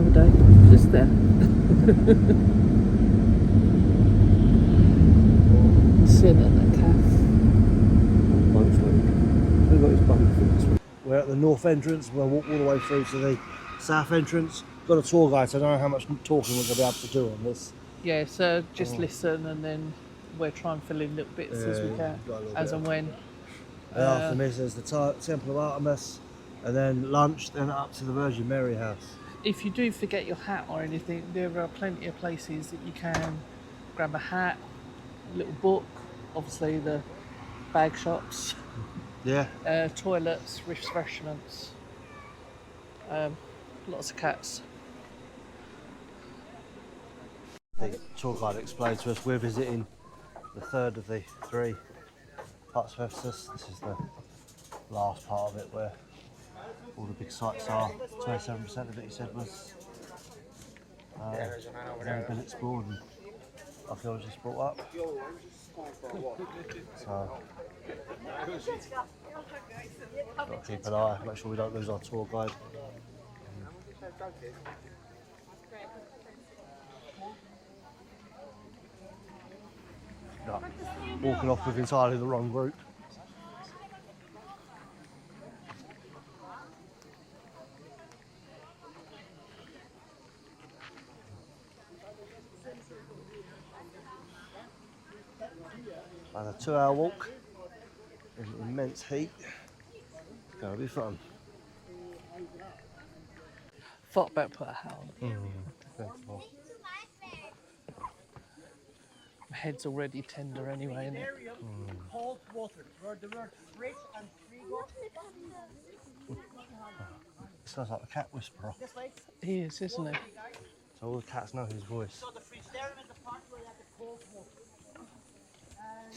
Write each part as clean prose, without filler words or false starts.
other day, just there. Sitting at the cafe. We're at the north entrance. We'll walk all the way through to the south entrance. Got a tour guide, so I don't know how much talking we're going to be able to do on this. Yeah, so just listen, and then we'll try and fill in little bits as we can, as and when. And after this, there's the Temple of Artemis, and then lunch, then up to the Virgin Mary house. If you do forget your hat or anything, there are plenty of places that you can grab a hat, a little book, obviously the bag shops, Yeah. toilets, refreshments, lots of cats. The tour guide explained to us we're visiting the third of the three parts of Ephesus. This is the last part of it where all the big sites are. 27% of it, he said, was never been explored and archaeologists brought up. So, got to keep an eye, make sure we don't lose our tour guide. No, walking off with entirely the wrong group. And a 2-hour walk in immense heat. It's going to be fun. Thought about put a hat on. My head's already tender anyway, isn't it? Cold water, where the word fresh and free go. It sounds like a cat whisperer. He is, isn't he? So all the cats know his voice. So the Fridarium is the part where you have the cold water. And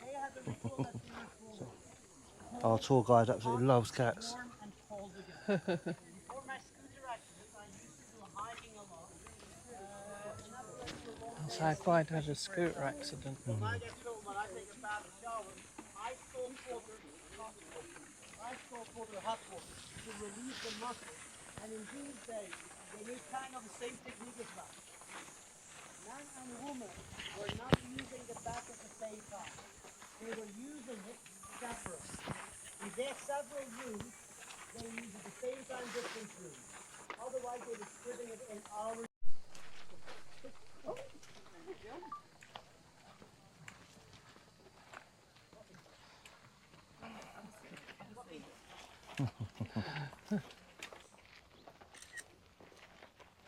they have the ritual that's in Our tour guide absolutely loves cats. warm and cold again. Before my scooter accident, I used to do hiking a lot. So I quite had a scooter accident. When I get home, when I take a bath or shower, ice cold water, hot water, ice cold water, hot water to release the muscles. And in these days, they need kind of the same technique as well. Man and woman were not using the bath at the same time. They were using it separate. If they have several rooms, they use it at the same time, different rooms. Otherwise, they were splitting it in hours.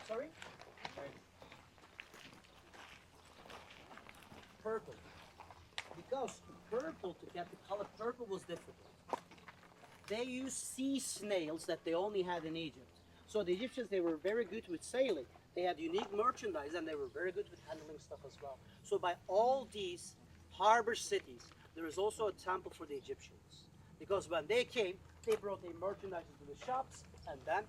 Sorry? Purple. Because purple, to get the color purple was difficult. They used sea snails that they only had in Egypt. So the Egyptians, they were very good with sailing. They had unique merchandise and they were very good with handling stuff as well. So by all these harbor cities, there is also a temple for the Egyptians. Because when they came, they brought their merchandise into the shops and then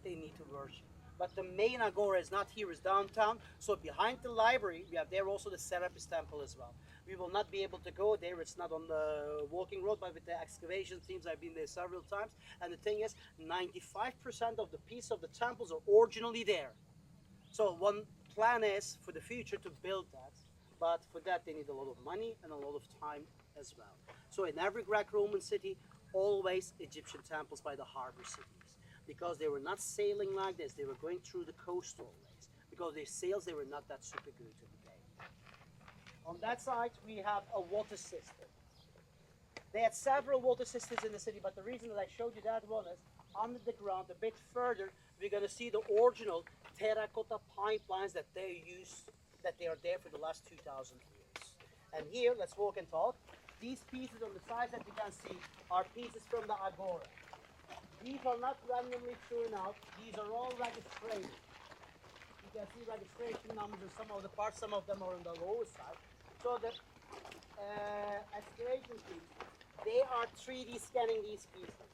they need to worship. But the main agora is not here, it's downtown. So behind the library, we have there also the Serapis temple as well. We will not be able to go there, it's not on the walking road, but with the excavation teams, I've been there several times. And the thing is, 95% of the pieces of the temples are originally there. So one plan is for the future to build that. But for that, they need a lot of money and a lot of time as well. So in every Greek-Roman city, always Egyptian temples by the harbor cities. Because they were not sailing like this, they were going through the coastal ways. Because their sails, they were not that super good in the day. On that side, we have a water system. They had several water systems in the city, but the reason that I showed you that one is under the ground, a bit further, we're going to see the original terracotta pipelines that they used, that they are there for the last 2,000 years. And here, let's walk and talk. These pieces on the sides that you can see are pieces from the agora. These are not randomly thrown out, these are all registrated. You can see registration numbers in some of the parts, some of them are on the lower side. So the excavation teams, they are 3D scanning these pieces.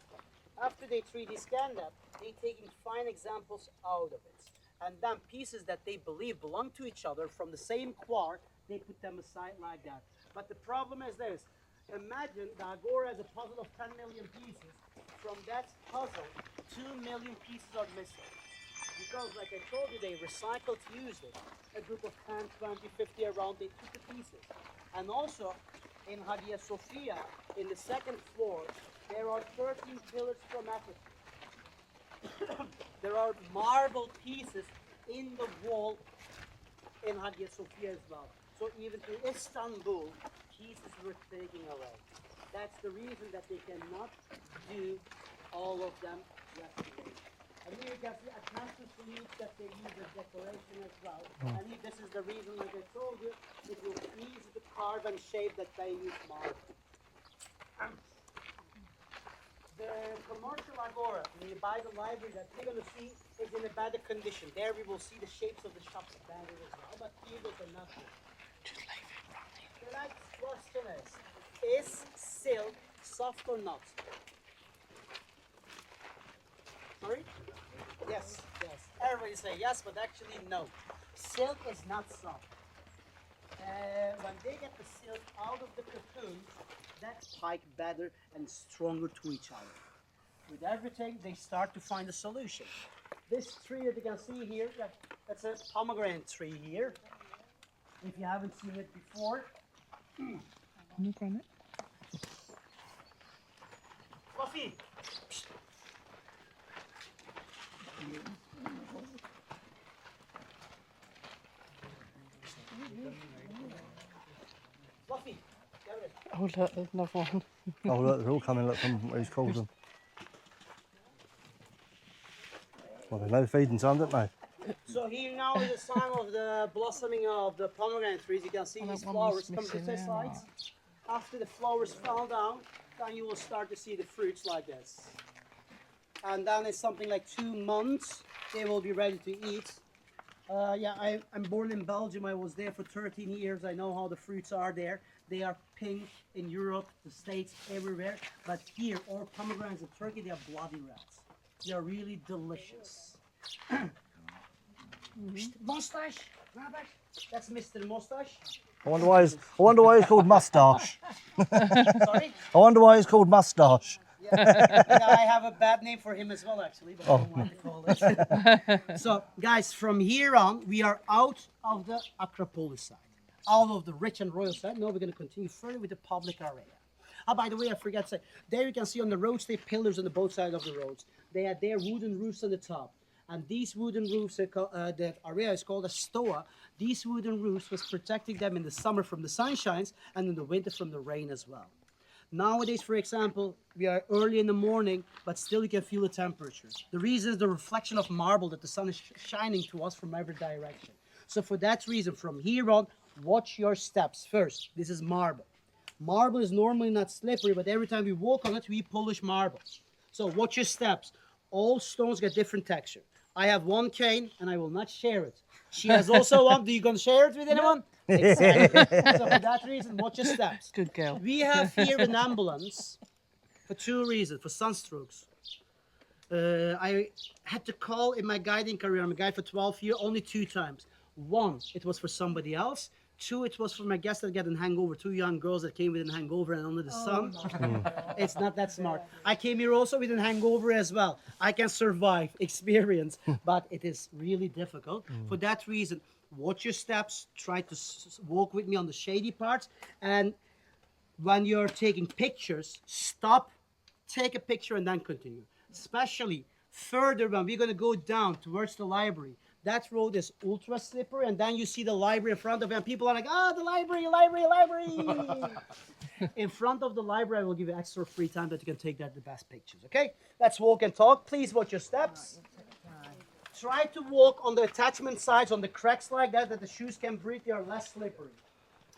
After they 3D scan them, they taking fine examples out of it. And then pieces that they believe belong to each other from the same quarry, they put them aside like that. But the problem is this. Imagine the agora has a puzzle of 10 million pieces. From that puzzle, 2 million pieces are missing. because, like I told you, they recycled, used it. A group of 10, 20, 50 around, they took the pieces. And also, in Hagia Sophia, in the second floor, there are 13 pillars from Ephesus. There are marble pieces in the wall in Hagia Sophia as well. So even to Istanbul, pieces were taken away. That's the reason that they cannot do all of them yesterday. And here you can see Atlantis leaves that they use as decoration as well. And this is the reason, like I told you, it was easy to carve and shape that they use marble. The commercial agora nearby the library that we're going to see is in a better condition. There we will see the shapes of the shops better as well, but here there's enough. The next question is silk soft or not? Sorry? Yes, yes. Everybody say yes, but actually no. Silk is not soft. When they get the silk out of the cocoon, that's pike better and stronger to each other. With everything, they start to find a solution. This tree that you can see here, that's a pomegranate tree here. If you haven't seen it before. Pomegranate. Fluffy. Fluffy. Oh look, there's another one. Oh look, they're all coming look from where he's called them. Well, they know feeding time, don't they? So here now is the time of the blossoming of the pomegranate trees. You can see these flowers come to the sides. After the flowers fall down, then you will start to see the fruits like this. And then it's something like 2 months, they will be ready to eat. I'm born in Belgium. I was there for 13 years. I know how the fruits are there. They are pink in Europe, the States, everywhere. But here, all pomegranates in Turkey, they are bloody reds. They are really delicious. Mustache. That's Mr. Mustache. I wonder why he's called Moustache. Sorry? I wonder why he's called Moustache. Yeah, I have a bad name for him as well, actually, but I don't want to call it. So, guys, from here on, we are out of the Acropolis side, out of the rich and royal side. Now we're going to continue further with the public area. Oh, by the way, I forgot to say, there you can see on the roads, they have pillars on the both sides of the roads. They had their wooden roofs on the top. And these wooden roofs, that area is called a stoa. These wooden roofs was protecting them in the summer from the sunshines and in the winter from the rain as well. Nowadays, for example, we are early in the morning, but still you can feel the temperature. The reason is the reflection of marble that the sun is shining to us from every direction. So for that reason, from here on, watch your steps. First, this is marble. Marble is normally not slippery, but every time we walk on it, we polish marble. So watch your steps. All stones get different texture. I have one cane, and I will not share it. She has also one. Do you going to share it with anyone? Exactly. So for that reason, watch your steps. Good girl. We have here an ambulance for 2 reasons. For sunstrokes. I had to call in my guiding career. I'm a guide for 12 years, only 2 times. 1, it was for somebody else. 2, it was for my guests that get a hangover. 2 young girls that came with a hangover and under the sun. It's not that smart. I came here also with a hangover as well. I can survive experience, but it is really difficult. For that reason, watch your steps. Try to walk with me on the shady parts. And when you're taking pictures, stop, take a picture, and then continue. Especially further when we're going to go down towards the library. That road is ultra slippery, and then you see the library in front of you, and people are like, "Ah, the library, library, library!" In front of the library, I will give you extra free time that you can take the best pictures. Okay? Let's walk and talk. Please watch your steps. Try to walk on the attachment sides, on the cracks like that the shoes can breathe. They are less slippery.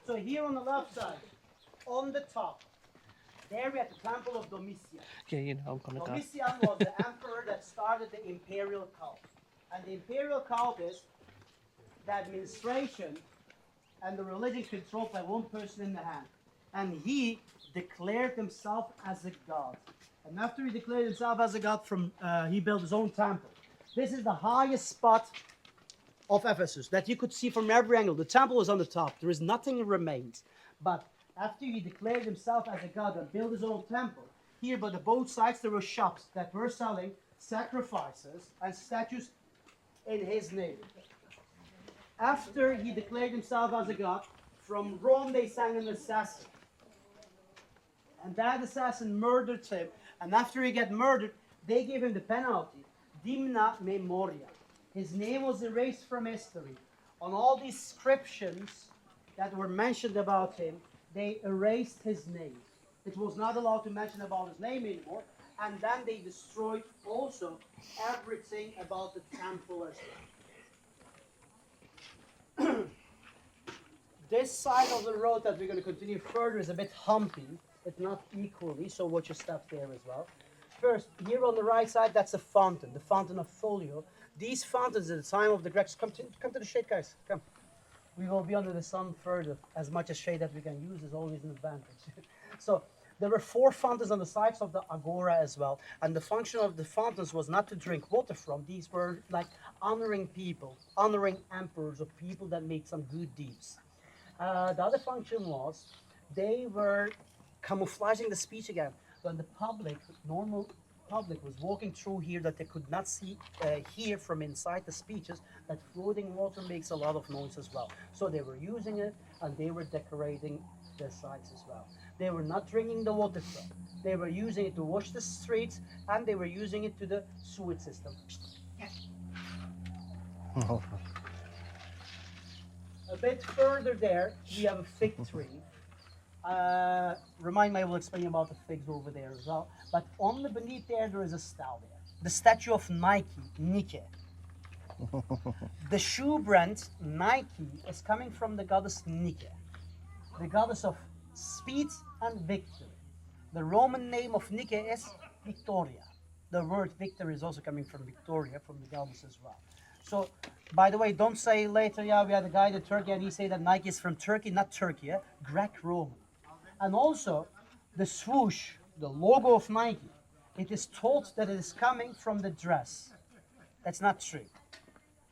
So here on the left side, on the top, there we have the Temple of Domitian. Yeah, you know I'm gonna go. Domitian was the emperor that started the imperial cult. And the imperial cult is the administration and the religion controlled by one person in the hand. And he declared himself as a god. And after he declared himself as a god, he built his own temple. This is the highest spot of Ephesus that you could see from every angle. The temple was on the top. There is nothing remains. But after he declared himself as a god and built his own temple, here by the both sides there were shops that were selling sacrifices and statues in his name. After he declared himself as a god, from Rome they sent an assassin. And that assassin murdered him. And after he got murdered, they gave him the penalty, dimna memoria. His name was erased from history. On all these inscriptions that were mentioned about him, they erased his name. It was not allowed to mention about his name anymore. And then they destroyed also everything about the temple as well. This side of the road that we're going to continue further is a bit humpy. It's not equally, so watch your steps there as well. First, here on the right side, that's a fountain, the fountain of Folio. These fountains at the time of the Greeks, come to the shade, guys, come. We will be under the sun further. As much as shade that we can use is always an advantage. So there were 4 fountains on the sides of the agora as well. And the function of the fountains was not to drink water from. These were like honoring people, honoring emperors or people that made some good deeds. The other function was they were camouflaging the speech again. When the public, normal public, was walking through here, that they could not see, hear from inside the speeches, that floating water makes a lot of noise as well. So they were using it, and they were decorating the sides as well. They were not drinking the water from. They were using it to wash the streets, and they were using it to the sewage system. A bit further there, we have a fig tree. Remind me, I will explain about the figs over there as well. But on the beneath there is a stele there. The statue of Nike. The shoe brand Nike is coming from the goddess Nike, the goddess of speed and victory. The Roman name of Nike is Victoria. The word victory is also coming from Victoria, from the goddess as well. So, by the way, don't say later, yeah, we had a guy in Turkey and he said that Nike is from Turkey, not Turkey, Greek-Roman. And also, the swoosh, the logo of Nike, it is taught that it is coming from the dress. That's not true.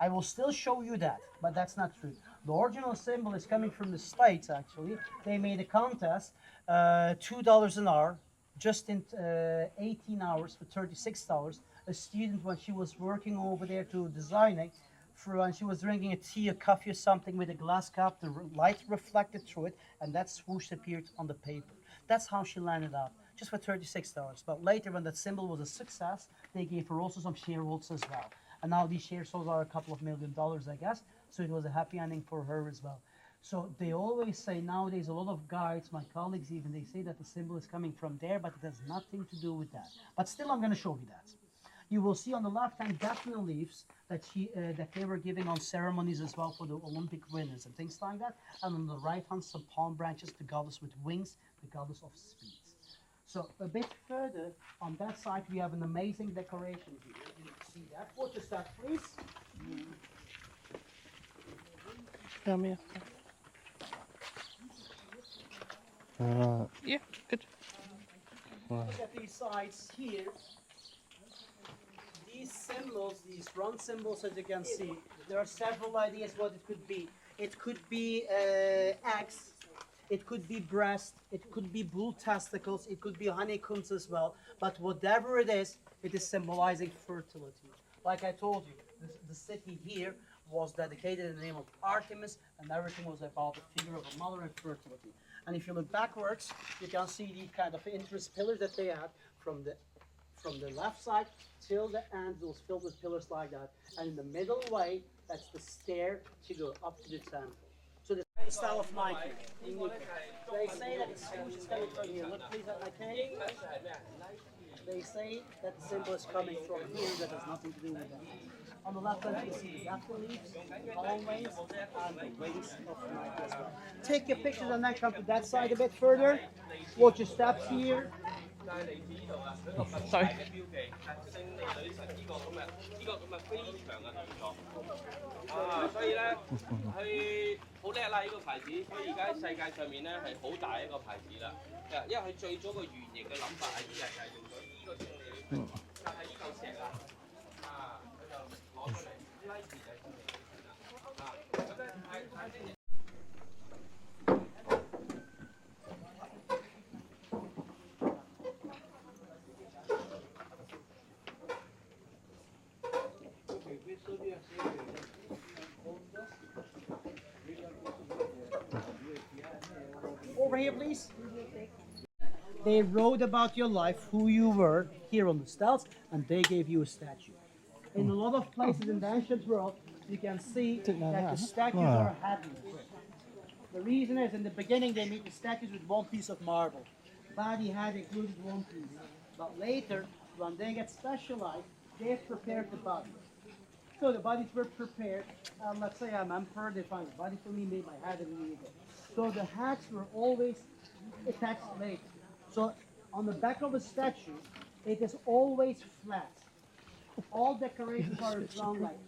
I will still show you that, but that's not true. The original symbol is coming from the States, actually. They made a contest, $2 an hour, just in 18 hours for $36. A student, when she was working over there to designing, and she was drinking a tea, a coffee or something with a glass cup, the light reflected through it, and that swoosh appeared on the paper. That's how she landed up, just for $36. But later, when that symbol was a success, they gave her also some shareholds as well. And now these shareholds are a couple of $1 million, I guess, so it was a happy ending for her as well. So they always say nowadays, a lot of guides, my colleagues even, they say that the symbol is coming from there, but it has nothing to do with that. But still, I'm going to show you that. You will see on the left hand daphne leaves that they were giving on ceremonies as well for the Olympic winners and things like that. And on the right hand, some palm branches, the goddess with wings, the goddess of speed. So a bit further on that side, we have an amazing decoration here. You can see that. Watch your step, please. Yeah. Yeah, good. Look at these sides here. These symbols, these bronze symbols, as you can see, there are several ideas what it could be. It could be eggs, it could be breast, it could be bull testicles, it could be honeycombs as well. But whatever it is symbolizing fertility. Like I told you, the city here was dedicated in the name of Artemis, and everything was about the figure of a mother and fertility. And if you look backwards, you can see these kind of interest pillars that they had from the left side till the end. It was filled with pillars like that. And in the middle way, that's the stair to go up to the temple. So the style of Nike. They say that the swoosh is coming from here. Look please at my cane. They say that the symbol is coming from here. That has nothing to do with that. On the left hand, you see the daphne leaves, palm wings, and the wings of Nike as well. Take your pictures and then come to that side a bit further. Watch your steps here. Sorry. 所以咧佢好叻啦！呢個牌子，所以而家喺世界上面咧係好大一個牌子啦。因為佢最早個原型嘅諗法係啲人係用咗呢個勝利，就係呢嚿石啦。佢就攞出嚟拉住就係勝利。咁咧係。Okay, over here, please. They wrote about your life, who you were here on the stilts, and they gave you a statue. In a lot of places in the ancient world, you can see Didn't know that the that. statues are headless. The reason is in the beginning they made the statues with one piece of marble. Body had included one piece. But later, when they get specialized, they prepared the body. So the bodies were prepared. Let's say I'm emperor, they find a body for me, made my head and leave it. So the heads were always attached later. So on the back of a statue, it is always flat. All decorations are drawn like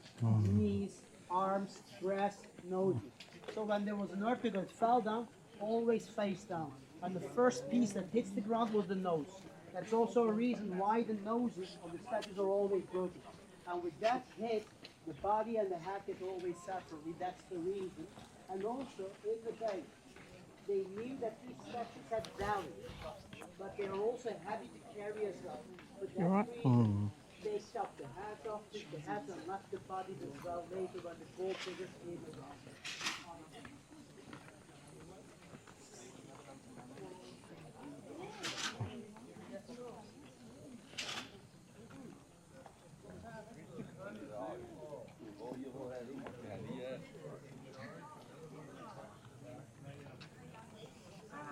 knees, arms, breast, noses. So when there was an earthquake that fell down, always face down. And the first piece that hits the ground was the nose. That's also a reason why the noses of the statues are always broken. And with that hit, the body and the head get always separately. That's the reason. And also, in the day, they knew that these statues had value, but they are also heavy to carry as well. But that's the reason they chopped the heads off, took the heads and left the bodies as well later when the gold diggers came around.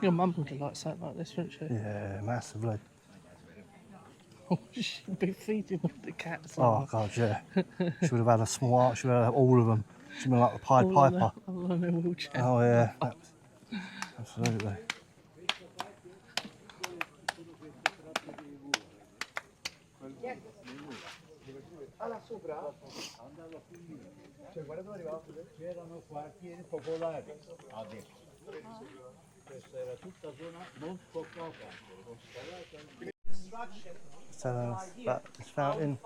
Your mum would have liked something like this, wouldn't she? Yeah, massively. She'd be feeding all the cats. Oh god, yeah. She would have had a small arc. She would have had all of them. She'd been like the Pied Piper. All on a wheelchair. Oh yeah, absolutely. C'erano quartieri popolari adesso. Questa era tutta zona non scoccata. It's telling us about this fountain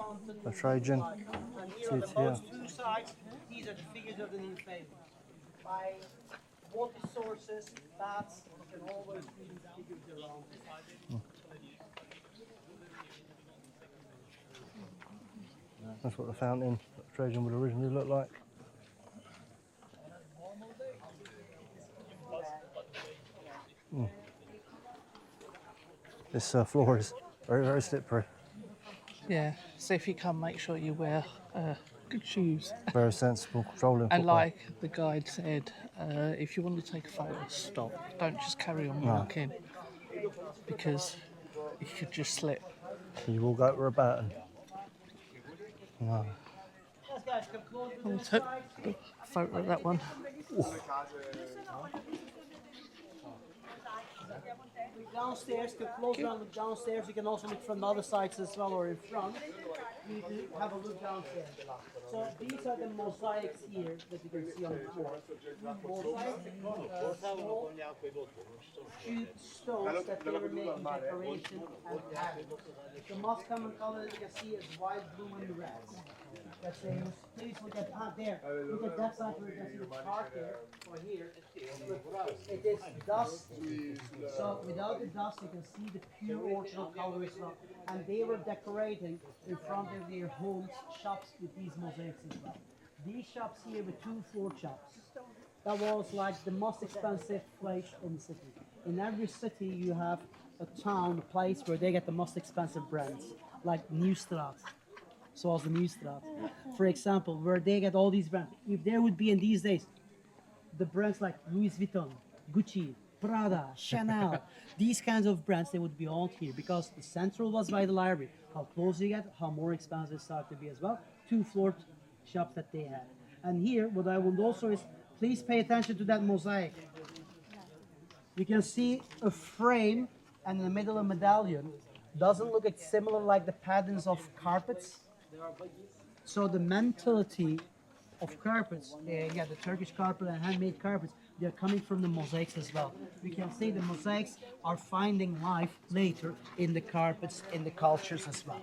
of Trajan. And here on the most two sides, these are the figures of the nymphs. By water sources, baths, you can always see these figures around. That's what the fountain of Trajan would originally look like. This floor is very, very slippery. Yeah, so if you come, make sure you wear good shoes. Very sensible, controlling And footwear. like the guide said, if you want to take a photo, stop. Don't just carry on walking, because you could just slip. You will go over a baton. No. Yes, guys, come closer to I'll this take side. a photo of that one. Downstairs, come closer and look downstairs. You can also look from the other sides as well, or in front. You can have a look downstairs. So these are the mosaics here that you can see on the floor. Mosaics, cute stones that they were making decoration and pattern. The most common color that you can see is white, blue, and red. That's the please look at there. Look at that side where you can see the chart there or here. It is dust. So without the dust you can see the pure original color as well. And they were decorating in front of their homes, shops with these mosaics as well. These shops here were 2 floor shops. That was like the most expensive place in the city. In every city you have a town, a place where they get the most expensive brands, like Nieuwstraat. So as the Nieuwstraat, for example, where they get all these brands. If there would be in these days, the brands like Louis Vuitton, Gucci, Prada, Chanel, these kinds of brands, they would be all here because the central was by the library. How close you get, how more expensive it started to be as well. 2 floor shops that they had. And here, what I would also is, please pay attention to that mosaic. You can see a frame and in the middle a medallion. Doesn't look similar like the patterns of carpets. So the mentality of carpets, the Turkish carpet and handmade carpets, they're coming from the mosaics as well. We can see the mosaics are finding life later in the carpets, in the cultures as well.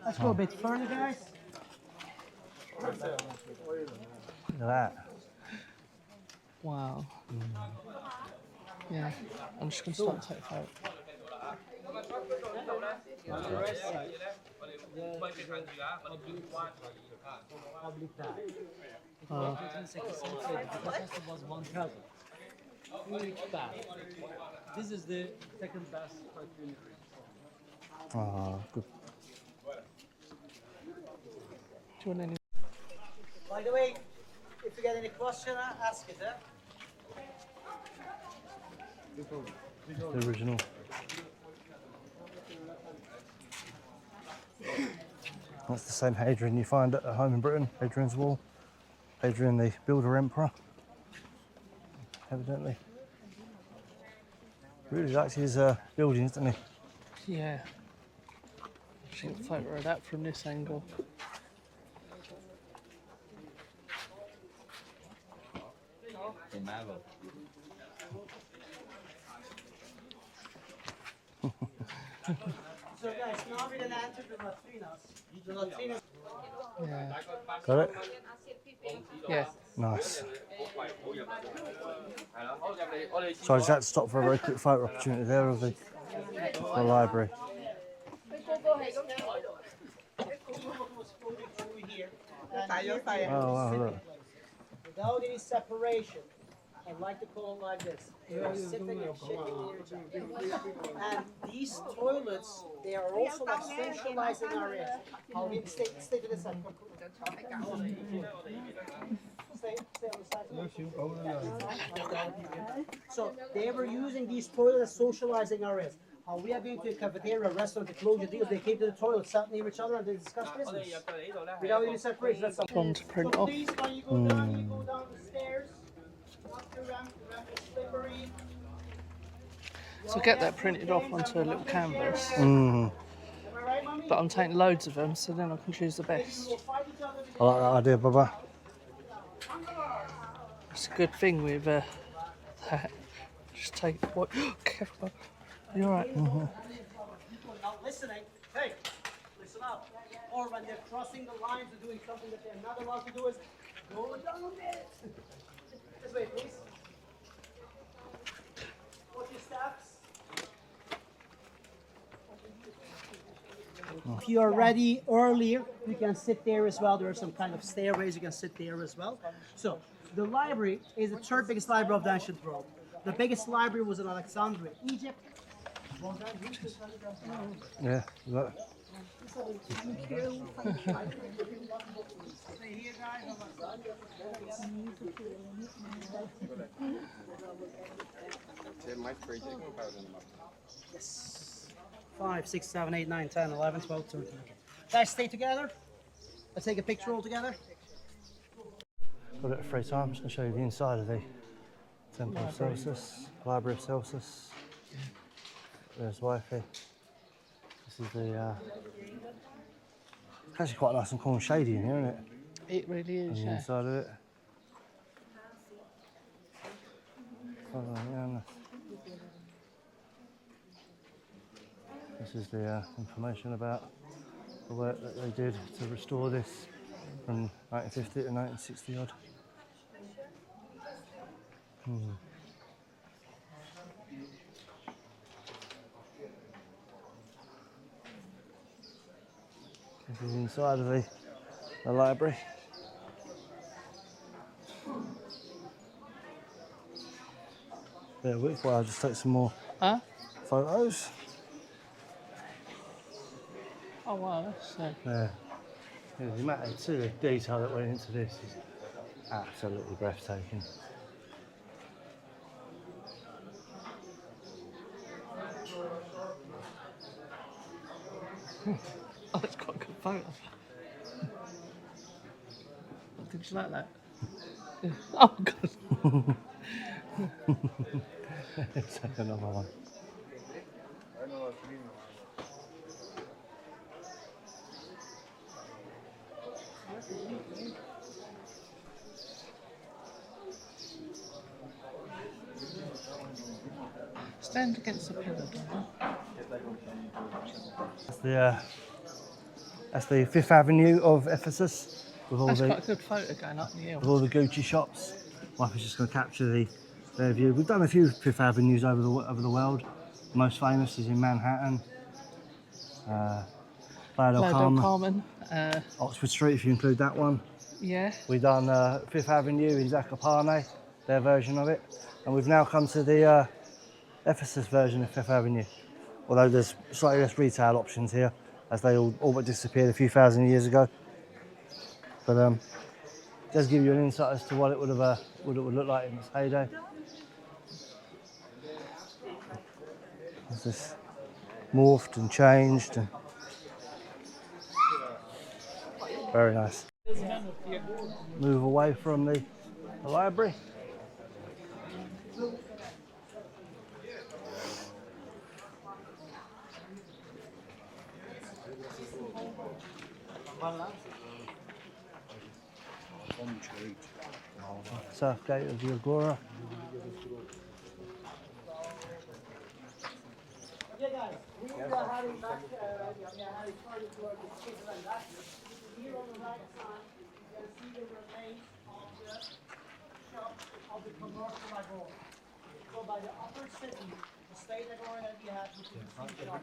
Let's go a bit further, guys. Look at that. Wow. Yeah, I'm just going to start to take a photo. Was 1,000. Which bath? This is the second best unit. Ah, good. Do you want any? By the way, if you get any question, ask it. The original. That's the same Hadrian you find at home in Britain, Hadrian's Wall. Hadrian, the builder emperor, evidently. Really likes his buildings, doesn't he? Yeah. Shoot a photo of that from this angle. So guys, now we're gonna enter the latrinas. The latrinas. Yeah. Got it? Yeah. Nice. So I just had to stop for a very quick photo opportunity there of the library. Oh, wow, look. Without any separation, I'd like to call it like this. You're sitting and shaking each other. And these toilets, they are also like socializing areas. How we stay to the side. Stay on the side. So they were using these toilets as socializing areas. How we are going to a cafeteria, restaurant, to close your deals, they came to the toilet, sat near each other, and they discussed business. Without any separation. That's One to print so off. please, when you go down, you go down the stairs. Not the ramp is slippery. So get that printed off onto a little canvas. Mm. Am I right, Mummy? But I'm taking loads of them, so then I can choose the best. We'll fight each other. I like that idea, Bubba. It's a good thing with that. Just take what? Careful. You're right. People not listening. Hey, listen up. Or when they're crossing the lines or doing something that they're not allowed to do is go down a bit. This way, please. Watch your steps. If you are ready earlier, you can sit there as well. There are some kind of stairways. You can sit there as well. So the library is the third biggest library of the ancient world. The biggest library was in Alexandria, Egypt. Yeah, look. Yes. 5, 6, 7, 8, 9, 10, 11, 12, 13. Guys, stay together. Let's take a picture all together. Got it free time. I'm just going to show you the inside of the Temple of Celsus, Library of Celsus. There's Wi-Fi. This is the. It's actually quite nice and cool and shady in here, isn't it? It really is, On the yeah. inside of it. Oh, yeah, nice. This is the information about the work that they did to restore this from 1950 to 1960 odd. This is inside of the library. Bear with while I just take some more Huh? photos. Oh wow, that's Yeah, the amount of detail that went into this is absolutely breathtaking. oh, that's quite a good photo. Did you like that? Oh god. Let's take another one. Stand against the pillar, don't That's the Fifth Avenue of Ephesus with all That's the quite a good photo going up the hill. with all the Gucci shops. Mike is just going to capture their view. We've done a few Fifth Avenues over the world. The most famous is in Manhattan, Playa del Carmen, Oxford Street if you include that one. Yeah. We've done Fifth Avenue in Zakopane, their version of it. And we've now come to the Ephesus version of Fifth Avenue. Although there's slightly less retail options here, as they all but disappeared a few thousand years ago. But it does give you an insight as to what it would look like in its heyday. As this morphed and changed, and very nice. Move away from the library. South gate of the Agora. Yeah, guys, we are heading back. Harry started to work with kids like that. Here on the right side, you can see the remains of the shop of the commercial Agora. So by the upper city, the state Agora that we had, which is the sea shop,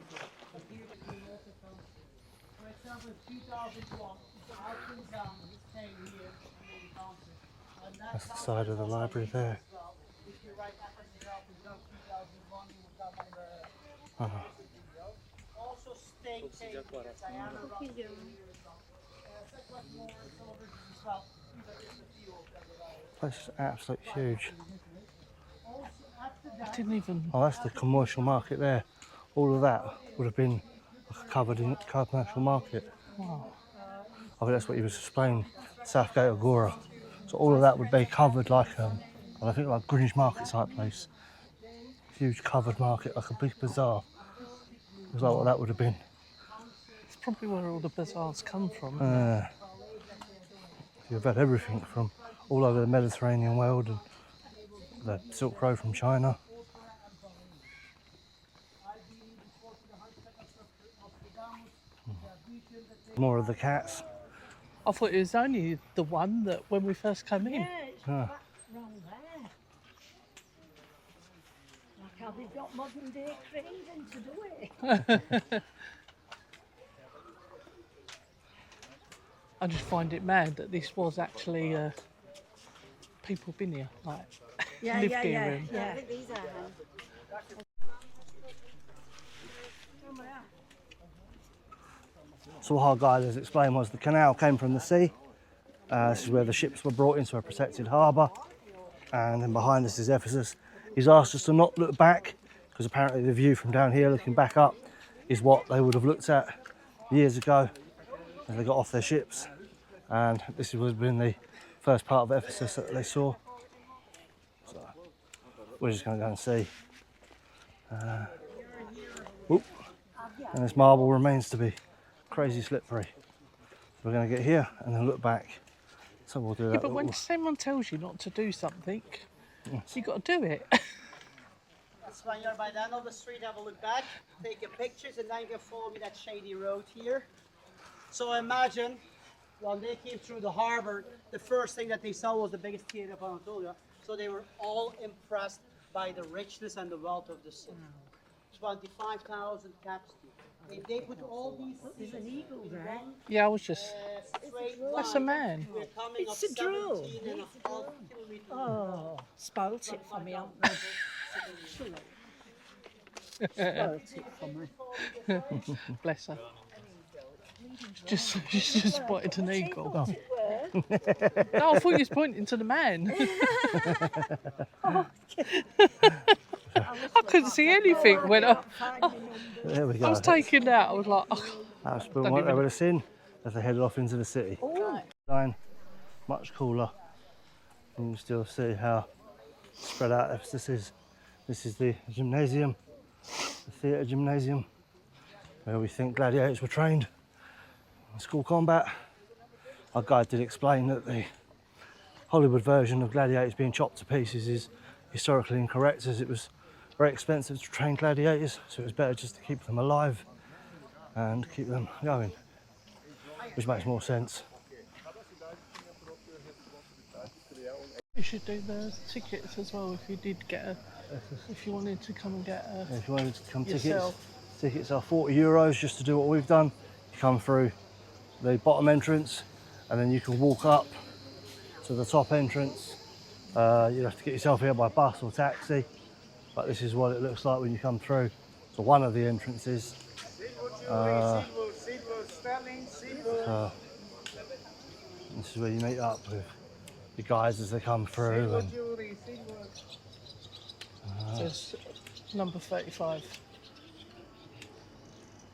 and here the also comes. For example, in 2001, the Alton Zam came here and we found it. And That's the side of the library there. If you write Ephesus Alton Zam 2001, you will come on the. Also stay cake here, Diana Ross here as well. Sequence more celebrities as well. These are just a few of them. This is absolutely huge. Also after I that, didn't even. Oh, that's the commercial market there. All of that would have been like a covered commercial market. Wow. I think that's what he was explaining. Southgate Agora. So all of that would be covered like I think like Greenwich Market type place. Huge covered market, like a big bazaar. It was like what that would have been. It's probably where all the bazaars come from. You've had everything from all over the Mediterranean world and the Silk Road from China. More of the cats. I thought it was only the one that when we first came in. Yeah, it's Ah. back round there. Like how they've got modern day cranes in to do it. I just find it mad that this was actually people been here, like lived here. And yeah. These are So what our guide has explained was the canal came from the sea. This is where the ships were brought into a protected harbour. And then behind us is Ephesus. He's asked us to not look back, because apparently the view from down here looking back up is what they would have looked at years ago as they got off their ships. And this would have been the first part of Ephesus that they saw. So we're just going to go and see. And this marble remains to be crazy slippery. We're going to get here and then look back. So we'll do that. Yeah, but when someone tells you not to do something, you got to do it. that's when you're by the end of the street, have a look back, take your pictures, and then you can follow me that shady road here. So imagine when they came through the harbor, the first thing that they saw was the biggest theater of Anatolia. So they were all impressed by the richness and the wealth of the city. 25,000 capacity. If they put all these There's an eagle there. Yeah, I was just. straight That's a line, man. we're coming It's up a drone. 17.5 kilometers. Oh, spoilt it for me, haven't they? Spoilt it for me. Bless her. She's just spotted an eagle. What it were. No, I thought you was pointing to the man. I couldn't see anything when I There we go. was taking that. I was like, oh, That's Don't what they even- would have seen as they headed off into the city. Line, much cooler. You can still see how spread out Ephesus is. This is the gymnasium, the theatre gymnasium, where we think gladiators were trained in school combat. Our guide did explain that the Hollywood version of gladiators being chopped to pieces is historically incorrect, as it was very expensive to train gladiators, so it was better just to keep them alive and keep them going, which makes more sense. you should do the tickets as well if you did get a. If you wanted to come and get a. If you wanted to come Yourself. tickets are €40 just to do what we've done. You come through the bottom entrance and then you can walk up to the top entrance You'll have to get yourself here by bus or taxi, but this is what it looks like when you come through. So one of the entrances. So this is where you meet up with the guys as they come through. And, So it's number 35.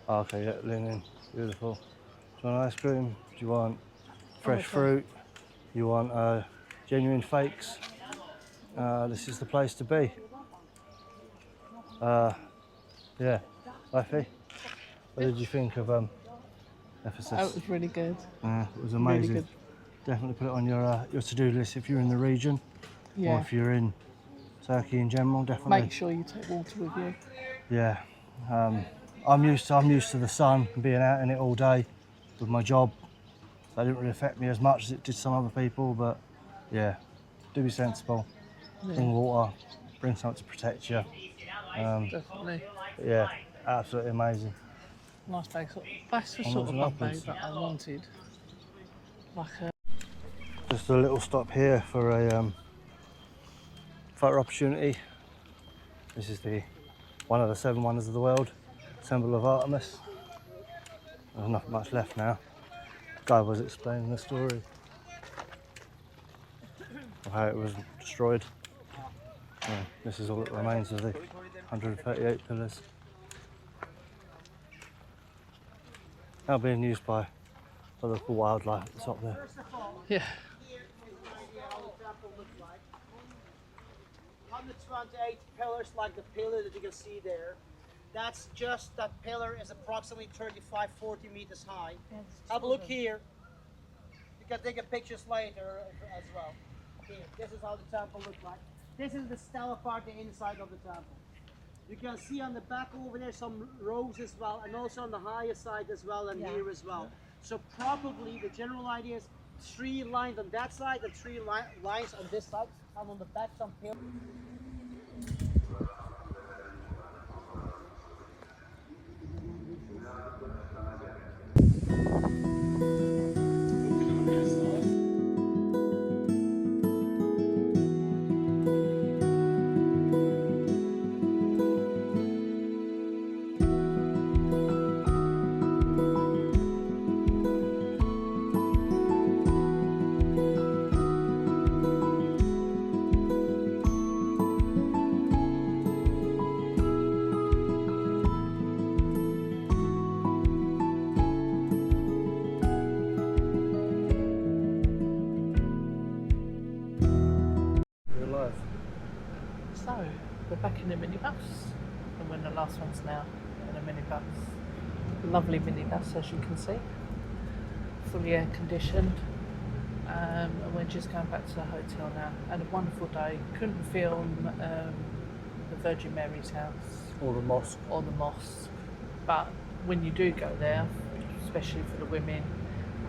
okay, yeah, linen, beautiful. Do you want ice cream? Do you want fresh okay. fruit? You want genuine fakes? This is the place to be. Yeah, Effie, what did you think of Ephesus? Oh, it was really good. It was amazing. Really good. Definitely put it on your to-do list if you're in the region, or Yeah. if you're in Turkey in general. Definitely. Make sure you take water with you. Yeah, I'm used to the sun and being out in it all day with my job. So it didn't really affect me as much as it did some other people. But yeah, do be sensible. Bring water. Bring something to protect you. Definitely. Yeah, absolutely amazing. Nice place. That's the sort Onwards of and buffet upwards. that I wanted. Like a Just a little stop here for a photo opportunity. This is one of the 7 wonders of the world, symbol of Artemis. There's not much left now. Guy was explaining the story of how it was destroyed. Yeah, this is all that remains of the 138 pillars. Now being used by local wildlife at the top there. First of all, yeah. here you give you an idea how the temple looks like. 128 pillars, like the pillar that you can see there. That's just, that pillar is approximately 35, 40 meters high. Have a look here. You can take a pictures later as well. Here, this is how the temple looks like. This is the stela part, the inside of the temple. You can see on the back over there some rows as well, and also on the higher side as well, and here as well. So probably the general idea is 3 lines on that side and 3 lines on this side, and on the back some pillars. Real life. So we're back in the minibus, and we're in the last ones now in a minibus. Lovely minibus, as you can see, fully air conditioned, and we're just going back to the hotel now. And a wonderful day. Couldn't film the Virgin Mary's house Or the mosque. or the mosque, but when you do go there, especially for the women,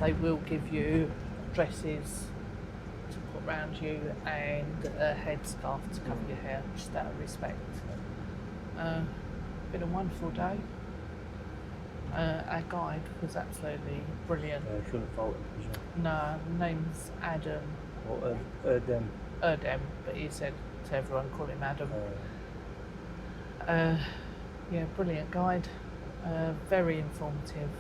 they will give you dresses to put around you and a headscarf to cover your hair, just out of respect. Been a wonderful day. Our guide was absolutely brilliant. Yeah, couldn't fault it, could you? No, name's Adam Or them. Erdem, but he said to everyone, call him Adam. Yeah, brilliant guide. Very informative.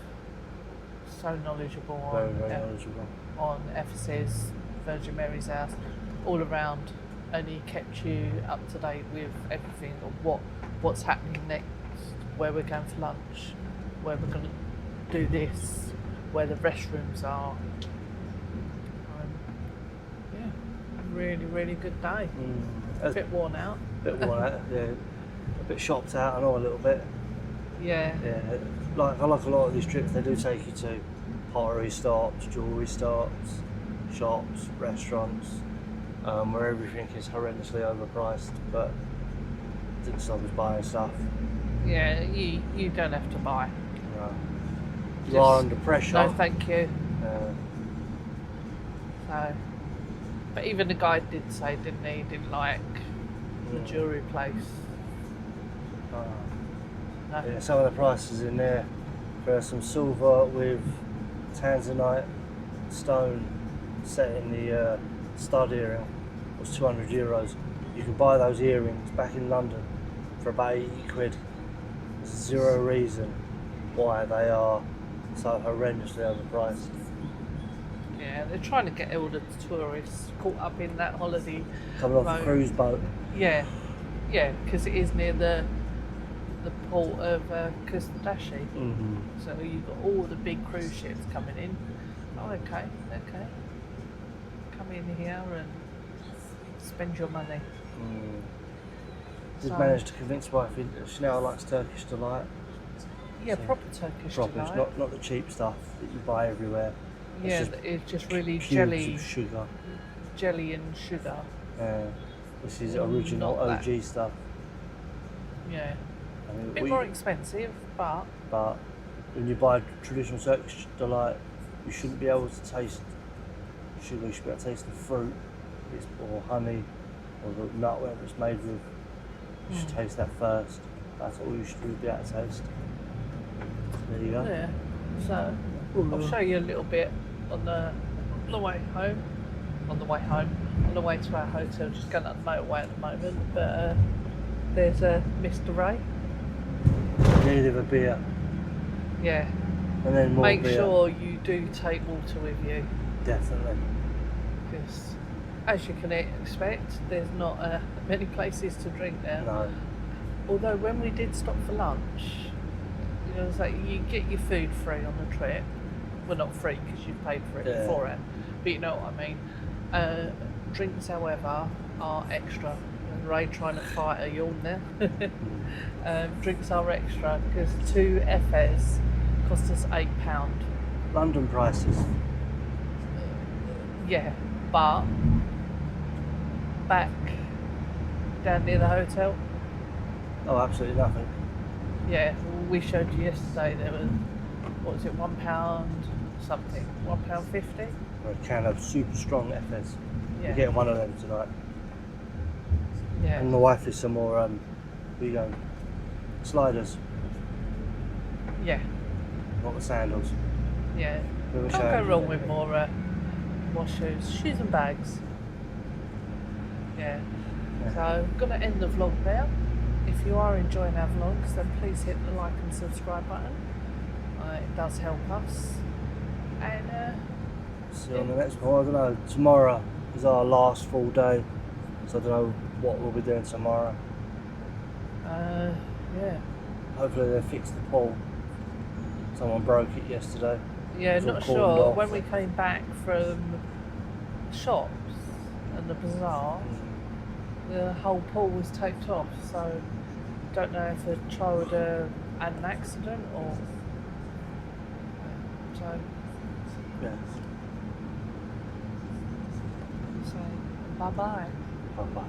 So knowledgeable Very knowledgeable. on Ephesus, Virgin Mary's house, all around, and he kept you up to date with everything of what's happening next, where we're going for lunch, where we're going to do this, where the restrooms are. Yeah, really good day. A bit worn out. Bit worn out, yeah. A bit shopped out, I know, a little bit. Yeah. Yeah, I like a lot of these trips, they do take you to pottery stops, jewellery stops, shops, restaurants, where everything is horrendously overpriced, but didn't stop us buying stuff. Yeah, you don't have to buy. No. You Just- are under pressure. No, thank you. Uh, So, but even the guy did say, didn't he? Didn't like the jewellery place. No. yeah, some of the prices in there for some silver with tanzanite stone set in the stud earring was €200. You can buy those earrings back in London for about 80 quid. There's zero reason why they are so horrendously overpriced. Yeah, they're trying to get all the tourists caught up in that holiday. Coming off a Right. cruise boat. Yeah, yeah, because it is near the port of Kustadashi. Mm-hmm. So you've got all the big cruise ships coming in. Oh, okay. Come in here and spend your money. Did So- manage to convince wife she now likes Turkish delight. Yeah, So, proper Turkish Proper, delight. not the cheap stuff that you buy everywhere. Yeah, just it's just really Cubes jelly of sugar. and sugar. This is original Not that. OG stuff. Yeah, I mean, a bit more expensive, but but when you buy traditional Turkish delight, you shouldn't be able to taste sugar. You should be able to taste the fruit, or honey, or the nut, whatever it's made with. You should taste that first. That's all you should really be able to taste. There you go. yeah. So I'll show you a little bit on the way home. On the way to our hotel, just going up the motorway at the moment. But there's Mr. Ray. Need of a beer, Yeah. and then more Make beer. sure you do take water with you, Definitely. because as you can expect, there's not many places to drink there. No. Although when we did stop for lunch, you know, it's like you get your food free on the trip. Well, not free because you've paid for it Yeah. beforehand, but you know what I mean. Drinks, however, are extra. And Ray trying to fight a yawn there. Drinks are extra because 2 Ephes cost us £8. London prices. Yeah, but back down near the hotel, Oh, absolutely nothing. yeah, we showed you yesterday there was, what was it, £1 something, £1.50? Or a can of super strong FS. Yeah. We're getting one of them tonight. Yeah, And the wife is some more, where you go? Sliders, yeah, not the sandals. yeah. We were Can't showing go you wrong them. with more shoes and bags. Yeah. So I'm gonna end the vlog now. If you are enjoying our vlogs, then please hit the like and subscribe button. It does help us. And See you on the next one. I don't know. Tomorrow is our last full day, so I don't know what we'll be doing tomorrow. yeah. Hopefully they fix the pool. Someone broke it yesterday. Yeah, It's all not cordoned sure. off. When we came back from the shops and the bazaar, the whole pool was taped off. So, don't know if a child had an accident or. So, Yeah. bye bye. Bye bye.